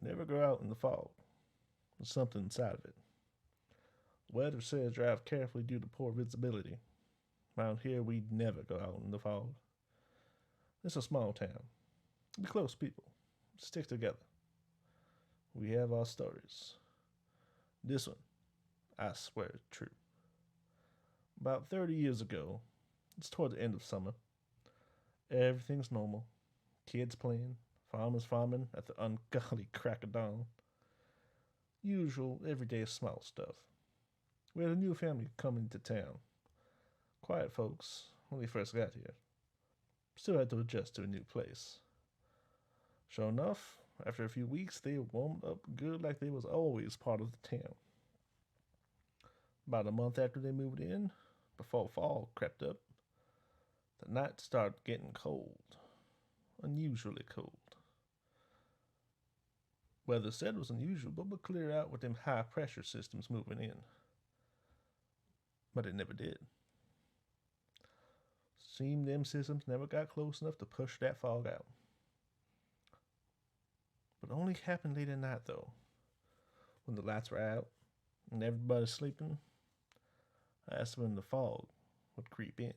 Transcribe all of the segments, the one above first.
Never go out in the fog. There's something inside of it. Weather says drive carefully due to poor visibility. Around here, we never go out in the fog. It's a small town. We're close people. Stick together. We have our stories. This one, I swear, is true. About 30 years ago, it's toward the end of summer. Everything's normal. Kids playing, farmers farming at the ungodly crack of dawn. Usual, everyday small stuff. We had a new family coming to town. Quiet folks when they first got here. Still had to adjust to a new place. Sure enough, after a few weeks, they warmed up good like they was always part of the town. About a month after they moved in, before fall crept up, the nights started getting cold. Unusually cold. Weather said it was unusual, but would clear out with them high pressure systems moving in. But it never did. Seemed them systems never got close enough to push that fog out. But only happened late at night though, when the lights were out and everybody's sleeping. That's when the fog would creep in.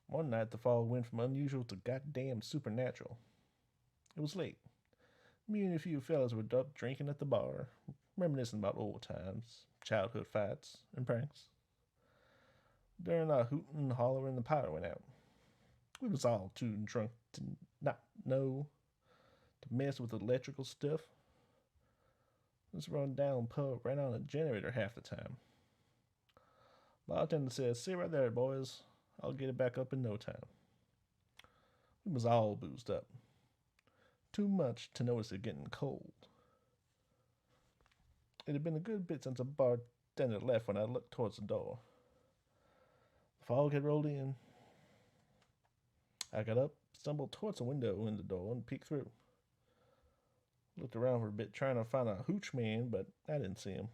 One night the fog went from unusual to goddamn supernatural. It was late. Me and a few fellas were up drinking at the bar, reminiscing about old times, childhood fights, and pranks. During our hooting and hollering, the power went out. We was all too drunk to not know to mess with electrical stuff. This run down pub ran on a generator half the time. Bartender said, "Sit right there, boys. I'll get it back up in no time." We was all boozed up. Too much to notice it getting cold. It had been a good bit since the bartender left when I looked towards the door. The fog had rolled in. I got up, stumbled towards the window in the door, and peeked through. Looked around for a bit, trying to find a hooch man, but I didn't see him.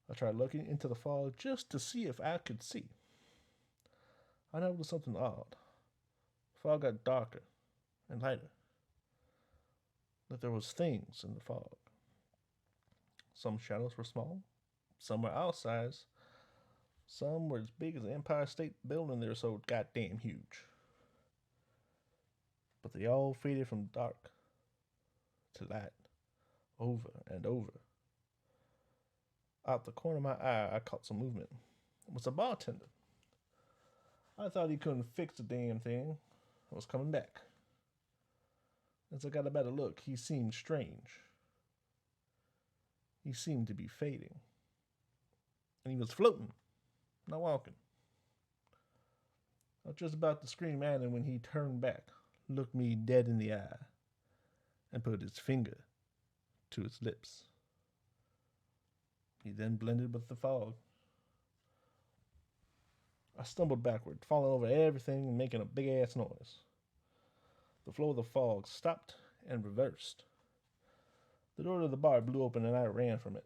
I tried looking into the fog just to see if I could see. I noticed something odd. The fog got darker and lighter. That there was things in the fog. Some shadows were small, some were outsized, some were as big as the Empire State Building. They're so goddamn huge. But they all faded from dark to light, over and over. Out the corner of my eye, I caught some movement. It was a bartender. I thought he couldn't fix the damn thing. I was coming back. As I got a better look, he seemed strange. He seemed to be fading. And he was floating, not walking. I was just about to scream at him when he turned back, looked me dead in the eye, and put his finger to his lips. He then blended with the fog. I stumbled backward, falling over everything and making a big ass noise. The flow of the fog stopped and reversed. The door to the bar blew open and I ran from it.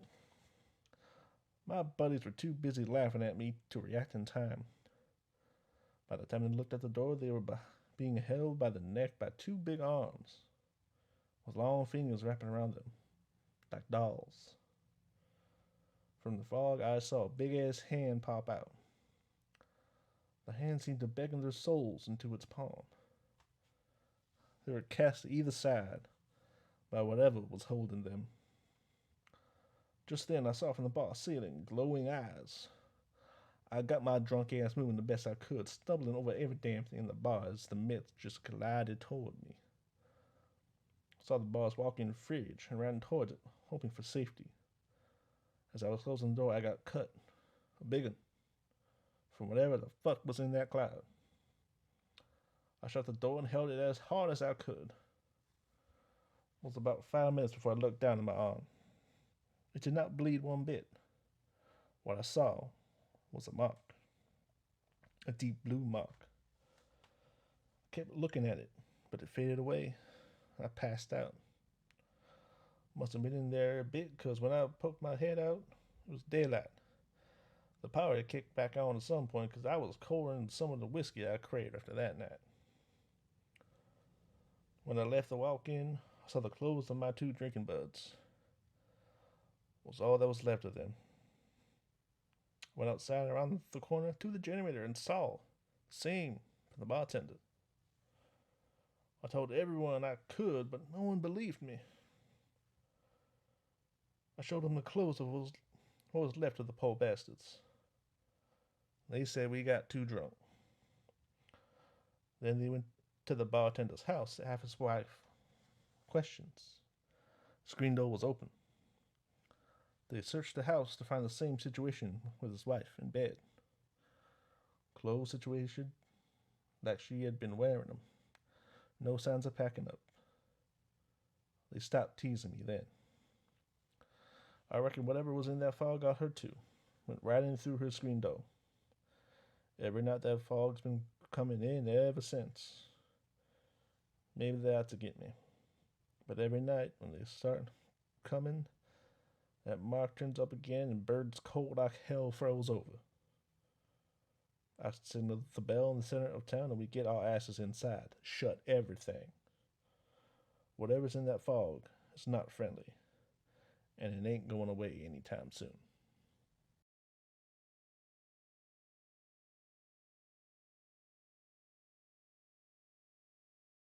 My buddies were too busy laughing at me to react in time. By the time they looked at the door, they were being held by the neck by two big arms, with long fingers wrapping around them, like dolls. From the fog, I saw a big ass hand pop out. The hand seemed to beckon their souls into its palm. They were cast to either side by whatever was holding them. Just then, I saw from the bar ceiling glowing eyes. I got my drunk ass moving the best I could, stumbling over every damn thing in the bar as the myth just collided toward me. I saw the boss walk in the fridge and ran towards it, hoping for safety. As I was closing the door, I got cut. A big one. From whatever the fuck was in that cloud. I shut the door and held it as hard as I could. It was about 5 minutes before I looked down at my arm. It did not bleed one bit. What I saw was a mark. A deep blue mark. I kept looking at it, but it faded away. I passed out. Must have been in there a bit, because when I poked my head out, it was daylight. The power had kicked back on at some point, because I was pouring some of the whiskey I craved after that night. When I left the walk-in, I saw the clothes of my two drinking buds. It was all that was left of them. Went outside around the corner to the generator and saw the same from the bartender. I told everyone I could, but no one believed me. I showed them the clothes of what was left of the poor bastards. They said we got too drunk. Then they went to the bartender's house to have his wife questions. The screen door was open. They searched the house to find the same situation with his wife in bed. Clothes situation like she had been wearing them. No signs of packing up. They stopped teasing me then. I reckon whatever was in that fog got her too. Went right in through her screen door. Every night that fog's been coming in ever since. Maybe they're out to get me. But every night when they start coming, that mark turns up again and birds cold like hell froze over. I signal the bell in the center of town and we get our asses inside. Shut everything. Whatever's in that fog is not friendly, and it ain't going away anytime soon.